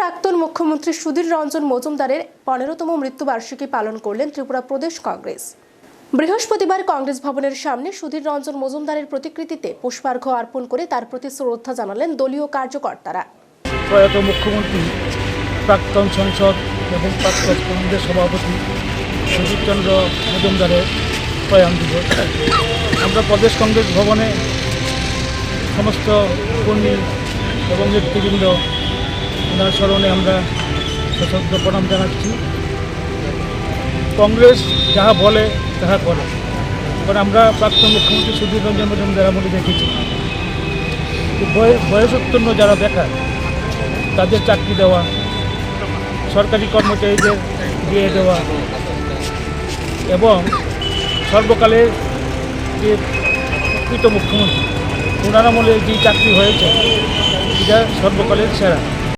প্রাক্তন মুখ্যমন্ত্রী সুধীর রঞ্জন মজুমদারের 15তম মৃত্যুবার্ষিকী পালন করলেন ত্রিপুরা প্রদেশ কংগ্রেস। বৃহস্পতিবার কংগ্রেস ভবনের সামনে সুধীর রঞ্জন মজুমদারের প্রতিকৃতিতে পুষ্পার্ঘ্য অর্পণ করে তার প্রতি শ্রদ্ধা জানালেন দলীয় কার্যকর্তারা। প্রয়াত মুখ্যমন্ত্রী, প্রাক্তন সংসদ এবং প্রাক্তন কংগ্রেস সভাপতি সুধীরচন্দ্র মজুমদারের প্রয়াণ দিবস। আমরা প্রদেশ কংগ্রেস ভবনে সমস্ত কর্মী এবং নেতৃবৃন্দ ওনার স্মরণে আমরা সশ্রদ্ধ প্রণাম জানাচ্ছি। কংগ্রেস যাহা বলে তাহা করে, কারণ আমরা প্রাক্তন মুখ্যমন্ত্রী সুধীর রঞ্জন মজুমদার আমলে দেখেছি বয়সোত্তীর্ণ যারা বেকার তাদের চাকরি দেওয়া, সরকারি কর্মচারীদের দিয়ে দেওয়া এবং সর্বকালের যে প্রকৃত মুখ্যমন্ত্রী ওনার আমলে যে চাকরি হয়েছে এটা সর্বকালের সেরা।